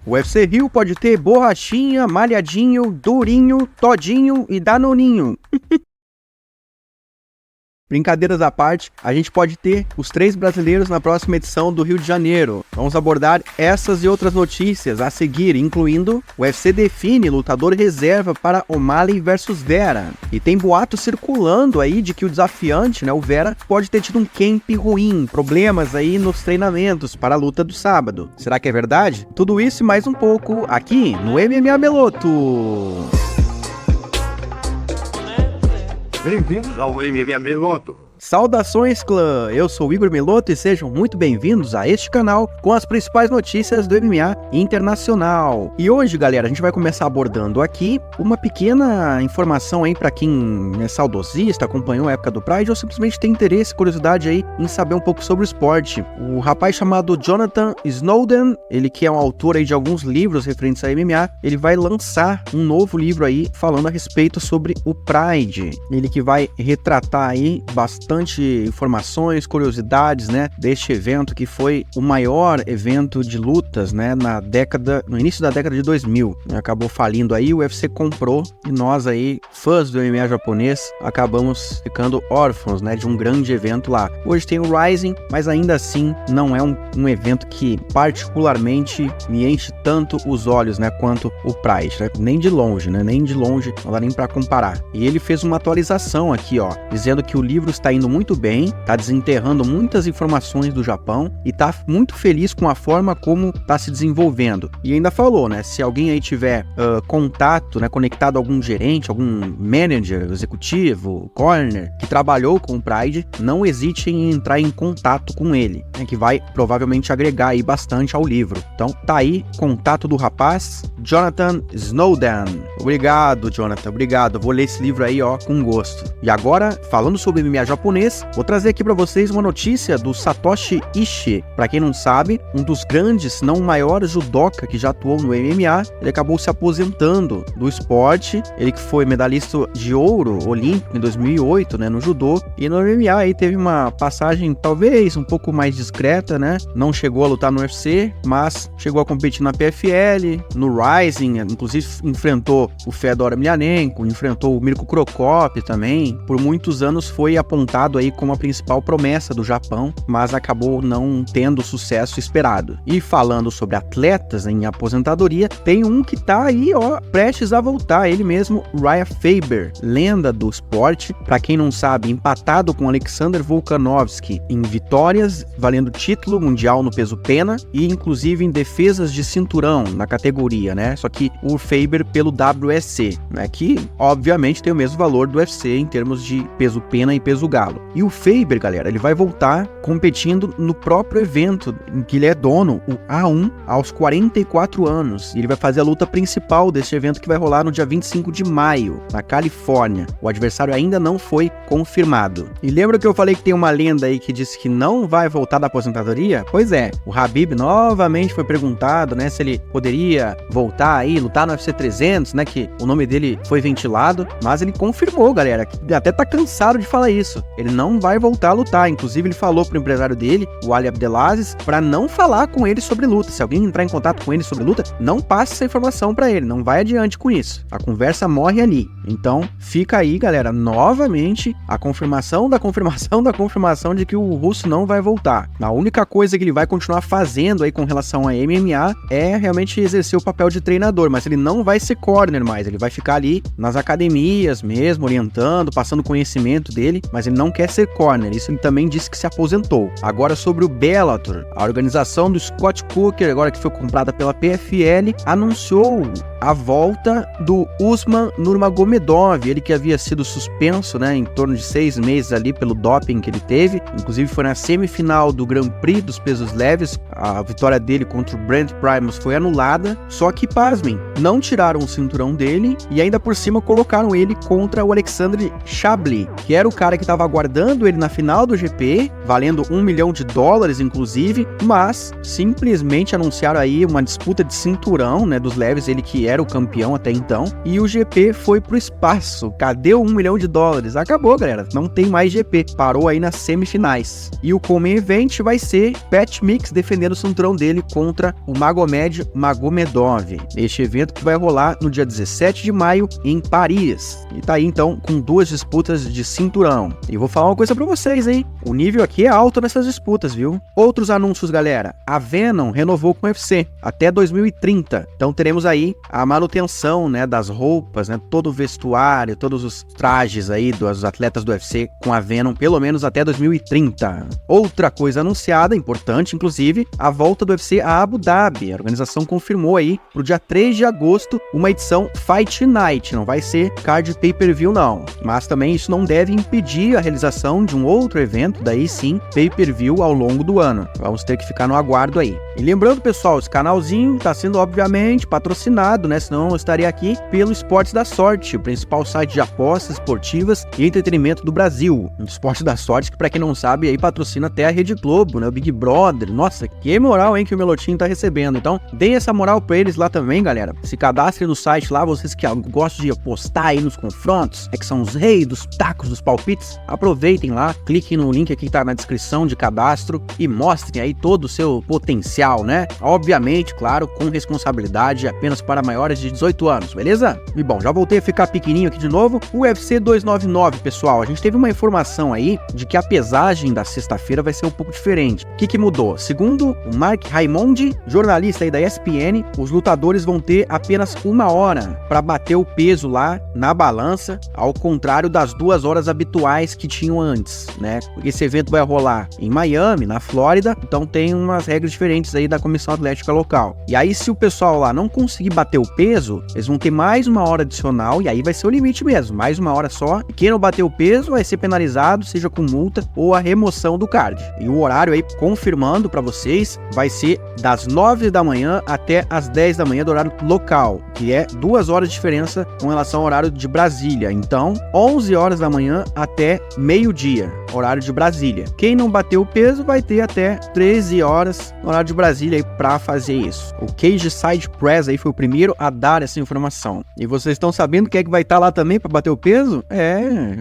O UFC Rio pode ter borrachinha, malhadinho, durinho, todinho e danoninho. Brincadeiras à parte, a gente pode ter os 3 brasileiros na próxima edição do Rio de Janeiro. Vamos abordar essas e outras notícias a seguir, incluindo o UFC define lutador reserva para O'Malley vs Vera. E tem boato circulando aí de que o desafiante, o Vera, pode ter tido um camp ruim, problemas aí nos treinamentos para a luta do sábado. Será que é verdade? Tudo isso e mais um pouco aqui no MMA Meloto. Bem-vindos ao MMA Meloto. Saudações, clã! Eu sou o Igor Meloto e sejam muito bem-vindos a este canal com as principais notícias do MMA internacional. E hoje, galera, a gente vai começar abordando aqui uma pequena informação aí para quem é saudosista, acompanhou a época do Pride ou simplesmente tem interesse, curiosidade aí em saber um pouco sobre o esporte. O rapaz chamado Jonathan Snowden, ele que é um autor aí de alguns livros referentes a MMA, ele vai lançar um novo livro aí falando a respeito sobre o Pride. Ele que vai retratar aí bastante informações, curiosidades, deste evento que foi o maior evento de lutas, no início da década de 2000. Acabou falindo aí, o UFC comprou e nós aí, fãs do MMA japonês, acabamos ficando órfãos, de um grande evento lá. Hoje tem o Rising, mas ainda assim não é um evento que particularmente me enche tanto os olhos, quanto o Pride, nem de longe, nem de longe, não dá nem para comparar. E ele fez uma atualização aqui, dizendo que o livro está indo muito bem, tá desenterrando muitas informações do Japão e tá muito feliz com a forma como tá se desenvolvendo. E ainda falou, se alguém aí tiver contato, conectado a algum gerente, algum manager, executivo, corner, que trabalhou com o Pride, não hesite em entrar em contato com ele, que vai provavelmente agregar aí bastante ao livro. Então tá aí, contato do rapaz, Jonathan Snowden. Obrigado, Jonathan, obrigado. Vou ler esse livro aí, com gosto. E agora, falando sobre MMA japonês, vou trazer aqui para vocês uma notícia do Satoshi Ishii. Para quem não sabe, um dos grandes, se não o maior judoca que já atuou no MMA, ele acabou se aposentando do esporte. Ele que foi medalhista de ouro olímpico em 2008, no judô, e no MMA aí teve uma passagem talvez um pouco mais discreta, não chegou a lutar no UFC, mas chegou a competir na PFL, no Rising, inclusive enfrentou o Fedor Emelianenko, enfrentou o Mirko Cro Cop também. Por muitos anos foi apontado aí como a principal promessa do Japão, mas acabou não tendo o sucesso esperado. E falando sobre atletas em aposentadoria, tem um que tá aí, prestes a voltar, ele mesmo, Urijah Faber, lenda do esporte, para quem não sabe, empatado com Alexander Volkanovski em vitórias, valendo título mundial no peso pena e inclusive em defesas de cinturão na categoria, só que o Faber pelo WSC, que obviamente tem o mesmo valor do UFC em termos de peso pena e peso galo. E o Faber, galera, ele vai voltar competindo no próprio evento em que ele é dono, o A1, aos 44 anos. E ele vai fazer a luta principal deste evento que vai rolar no dia 25 de maio, na Califórnia. O adversário ainda não foi confirmado. E lembra que eu falei que tem uma lenda aí que disse que não vai voltar da aposentadoria? Pois é, o Khabib novamente foi perguntado, se ele poderia voltar aí, lutar no UFC 300, que o nome dele foi ventilado, mas ele confirmou, galera, que até tá cansado de falar isso. Ele não vai voltar a lutar. Inclusive, ele falou pro empresário dele, o Ali Abdelaziz, para não falar com ele sobre luta. Se alguém entrar em contato com ele sobre luta, não passe essa informação para ele. Não vai adiante com isso. A conversa morre ali. Então, fica aí, galera, novamente, a confirmação da confirmação da confirmação de que o russo não vai voltar. A única coisa que ele vai continuar fazendo aí com relação a MMA é realmente exercer o papel de treinador, mas ele não vai ser corner mais. Ele vai ficar ali nas academias mesmo, orientando, passando conhecimento dele, mas ele não quer ser corner. Isso ele também disse que se aposentou. Agora sobre o Bellator, a organização do Scott Coker, agora que foi comprada pela PFL, anunciou a volta do Usman Nurmagomedov, ele que havia sido suspenso, em torno de 6 meses ali pelo doping que ele teve, inclusive foi na semifinal do Grand Prix dos pesos leves, a vitória dele contra o Brent Primus foi anulada, só que, pasmem, não tiraram o cinturão dele e ainda por cima colocaram ele contra o Alexandre Chablis, que era o cara que estava aguardando ele na final do GP, valendo $1 milhão, inclusive, mas simplesmente anunciaram aí uma disputa de cinturão, né, dos leves, ele que era o campeão até então, e o GP foi pro espaço. Cadê o $1 milhão? Acabou, galera, não tem mais GP, parou aí nas semifinais. E o Main Event vai ser Pat Mix defendendo o cinturão dele contra o Magomed Magomedov. Este evento que vai rolar no dia 17 de maio em Paris. E tá aí então com 2 disputas de cinturão. E vou falar uma coisa pra vocês, hein? O nível aqui é alto nessas disputas, viu? Outros anúncios, galera. A Venom renovou com o UFC até 2030. Então teremos aí a manutenção, né, das roupas, né, todo o vestuário, todos os trajes aí dos atletas do UFC com a Venom pelo menos até 2030. Outra coisa anunciada, importante inclusive, a volta do UFC a Abu Dhabi. A organização confirmou aí pro dia 3 de agosto uma edição Fight Night. Não vai ser card pay-per-view não, mas também isso não deve impedir a realização de um outro evento, daí sim, pay-per-view ao longo do ano. Vamos ter que ficar no aguardo aí. E lembrando, pessoal, esse canalzinho está sendo obviamente patrocinado, né? Senão eu estaria aqui pelo Esportes da Sorte, o principal site de apostas esportivas e entretenimento do Brasil. O Esportes da Sorte, que pra quem não sabe, aí patrocina até a Rede Globo, né? O Big Brother. Nossa, que moral, hein, que o Melotinho tá recebendo. Então, deem essa moral pra eles lá também, galera. Se cadastrem no site lá, vocês que gostam de apostar aí nos confrontos, que são os reis dos tacos, dos palpites, aproveitem lá, cliquem no link aqui que tá na descrição de cadastro e mostrem aí todo o seu potencial, né? Obviamente, claro, com responsabilidade, apenas para maiores de 18 anos, beleza? E bom, já voltei a ficar pequenininho aqui de novo. O UFC 299, pessoal, a gente teve uma informação aí de que a pesagem da sexta-feira vai ser um pouco diferente. O que mudou? Segundo o Mark Raimondi, jornalista aí da ESPN, os lutadores vão ter apenas 1 hora para bater o peso lá na balança, ao contrário das 2 horas habituais que tinham antes, né? Esse evento vai rolar em Miami, na Flórida, então tem umas regras diferentes aí da comissão atlética local. E aí, se o pessoal lá não conseguir bater o peso, eles vão ter mais 1 hora adicional, e aí vai ser o limite mesmo, mais 1 hora só. E quem não bater o peso vai ser penalizado, seja com multa ou a remoção do card. E o horário aí, confirmando para vocês, vai ser das 9 da manhã até as 10 da manhã do horário local, que é 2 horas de diferença com relação ao horário de Brasília. Então, 11 horas da manhã até meio-dia, horário de Brasília. Quem não bateu o peso vai ter até 13 horas no horário de Brasília aí para fazer isso. O Cage Side Press aí foi o primeiro a dar essa informação. E vocês estão sabendo quem é que vai estar lá também para bater o peso?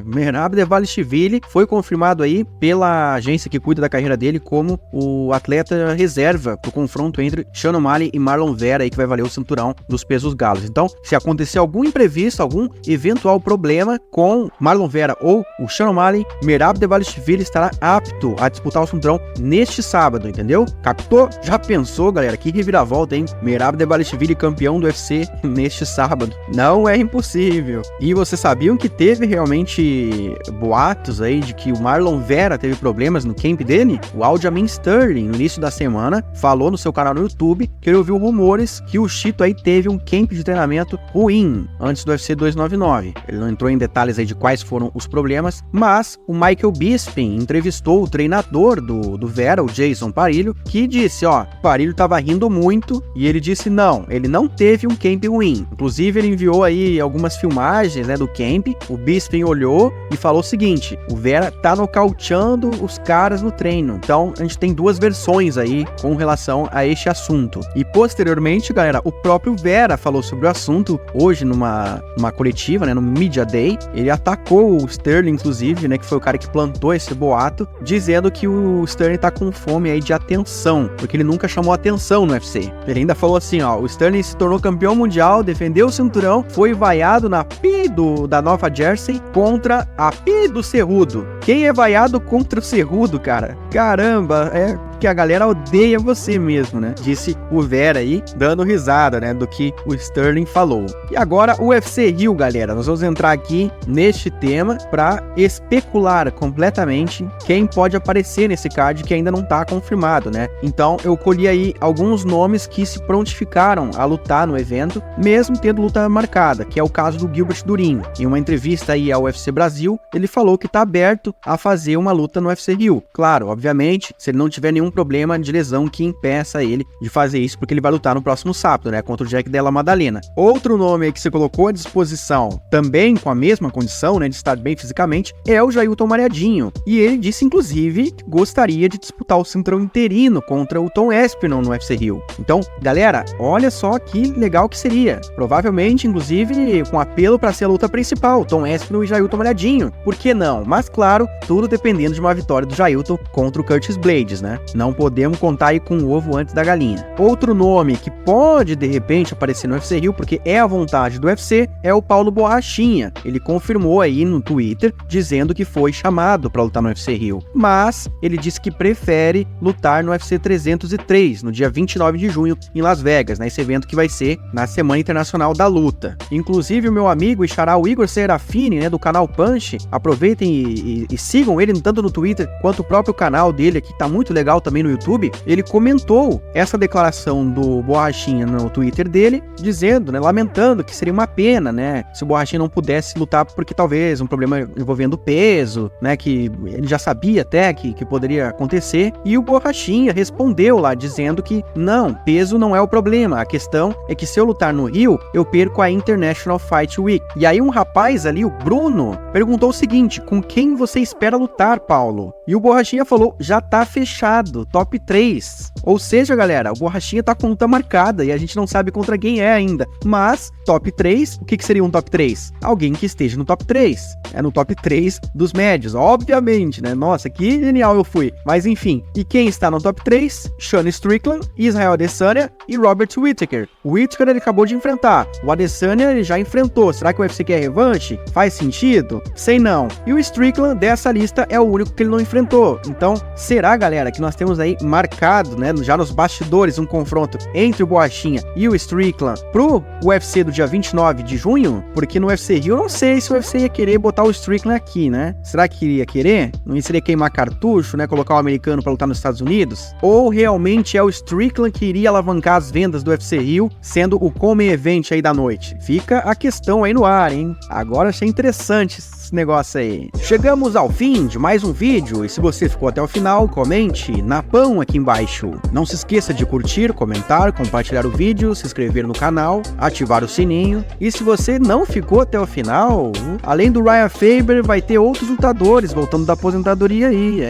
Merab Dvalishvili foi confirmado aí pela agência que cuida da carreira dele como o atleta reserva pro confronto entre Sean O'Malley e Marlon Vera aí, que vai valer o cinturão dos pesos galos. Então, se acontecer algum imprevisto, algum eventual problema com Marlon Vera ou o Sean O'Malley, Merab Dvalishvili estará apto a disputar o cinturão neste sábado, entendeu? Captou? Já pensou, galera? Que reviravolta, hein? Merab Dvalishvili campeão do UFC neste sábado. Não é impossível. E vocês sabiam que teve realmente boatos aí de que o Marlon Vera teve problemas no camp dele? O Aljamain Sterling, no início da semana, falou no seu canal no YouTube que ele ouviu rumores que o Chito aí teve um camp de treinamento ruim antes do UFC 299. Ele não entrou em detalhes aí de quais foram os problemas, mas o Michael Bisping entrevistou o treinador do Vera, o Jason Parillo, que disse, ó, o Parillo tava rindo muito e ele disse não, ele não teve um camp ruim. Inclusive ele enviou aí algumas filmagens, né, do camp. O Bisping olhou e falou o seguinte: o Vera tá nocauteando os caras no treino. Então a gente tem 2 versões aí com relação a este assunto. E posteriormente, galera, o próprio Vera falou sobre o assunto hoje numa coletiva, né, no Media Day. Ele atacou o Sterling, inclusive, né, que foi o cara que plantou esse boato, dizendo que o Sterling tá com fome aí de atenção, porque ele nunca chamou atenção no UFC. Ele ainda falou assim, ó, o Sterling se tornou campeão mundial, defendeu o cinturão, foi vaiado na Pi da Nova Jersey contra a Pi do Cerrudo. Quem é vaiado contra o Cerrudo, cara? Caramba, é que a galera odeia você mesmo, né? Disse o Vera aí, dando risada, né, do que o Sterling falou. E agora o UFC Rio, galera, nós vamos entrar aqui neste tema para especular completamente quem pode aparecer nesse card que ainda não tá confirmado, né? Então eu colhi aí alguns nomes que se prontificaram a lutar no evento, mesmo tendo luta marcada, que é o caso do Gilbert Durin. Em uma entrevista aí ao UFC Brasil, ele falou que tá aberto a fazer uma luta no UFC Rio. Claro, obviamente, se ele não tiver nenhum nenhum problema de lesão que impeça ele de fazer isso, porque ele vai lutar no próximo sábado, né, contra o Jack Della Maddalena. Outro nome aí que você colocou à disposição, também com a mesma condição, né, de estar bem fisicamente, é o Jailton Malhadinho. E ele disse, inclusive, que gostaria de disputar o cinturão interino contra o Tom Aspinall no UFC Rio. Então, galera, olha só que legal que seria. Provavelmente, inclusive, com apelo para ser a luta principal, Tom Aspinall e Jailton Malhadinho. Por que não? Mas, claro, tudo dependendo de uma vitória do Jailton contra o Curtis Blaydes, né? Não podemos contar aí com o ovo antes da galinha. Outro nome que pode, de repente, aparecer no UFC Rio, porque é a vontade do UFC, é o Paulo Borrachinha. Ele confirmou aí no Twitter, dizendo que foi chamado para lutar no UFC Rio. Mas, ele disse que prefere lutar no UFC 303, no dia 29 de junho, em Las Vegas, né? Esse evento que vai ser na Semana Internacional da Luta. Inclusive, o meu amigo e xará, o Igor Serafini, né, do canal Punch, aproveitem e sigam ele tanto no Twitter quanto o próprio canal dele aqui, tá muito legal também no YouTube. Ele comentou essa declaração do Borrachinha no Twitter dele, dizendo, né, lamentando que seria uma pena, né, se o Borrachinha não pudesse lutar porque talvez um problema envolvendo peso, né, que ele já sabia até que poderia acontecer, e o Borrachinha respondeu lá, dizendo que não, peso não é o problema, a questão é que se eu lutar no Rio, eu perco a International Fight Week. E aí um rapaz ali, o Bruno, perguntou o seguinte: com quem você espera lutar, Paulo? E o Borrachinha falou, já tá fechado, top 3. Ou seja, galera, o Borrachinha tá com luta marcada e a gente não sabe contra quem é ainda. Mas, top 3, o que seria um top 3? Alguém que esteja no top 3. É no top 3 dos médios, obviamente, né? Nossa, que genial eu fui. Mas enfim, e quem está no top 3? Sean Strickland, Israel Adesanya e Robert Whittaker. O Whittaker ele acabou de enfrentar, o Adesanya ele já enfrentou. Será que o UFC quer revanche? Faz sentido? Sei não. E o Strickland dessa lista é o único que ele não enfrentou. Então, será, galera, que nós temos aí marcado, né, já nos bastidores, um confronto entre o Borrachinha e o Strickland pro UFC do dia 29 de junho? Porque no UFC Rio eu não sei se o UFC ia querer botar o Strickland aqui, né? Será que iria querer? Não seria queimar cartucho, né? Colocar o americano pra lutar nos Estados Unidos? Ou realmente é o Strickland que iria alavancar as vendas do UFC Rio, sendo o come event aí da noite? Fica a questão aí no ar, hein? Agora achei interessante esse negócio aí. Chegamos ao fim de mais um vídeo, e se você ficou até o final, comente na pão aqui embaixo. Não se esqueça de curtir, comentar, compartilhar o vídeo, se inscrever no canal, ativar o sininho. E se você não ficou até o final, além do Ryan Faber, vai ter outros lutadores voltando da aposentadoria aí,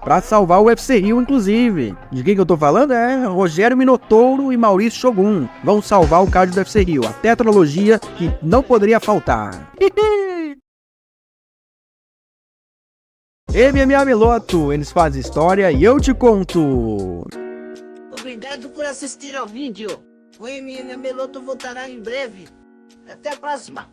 pra salvar o UFC Rio, inclusive. De quem que eu tô falando? Rogério Minotouro e Maurício Shogun vão salvar o card do UFC Rio, a tetralogia que não poderia faltar. MMA Meloto, eles fazem história e eu te conto. Obrigado por assistir ao vídeo. O MMA Meloto voltará em breve. Até a próxima.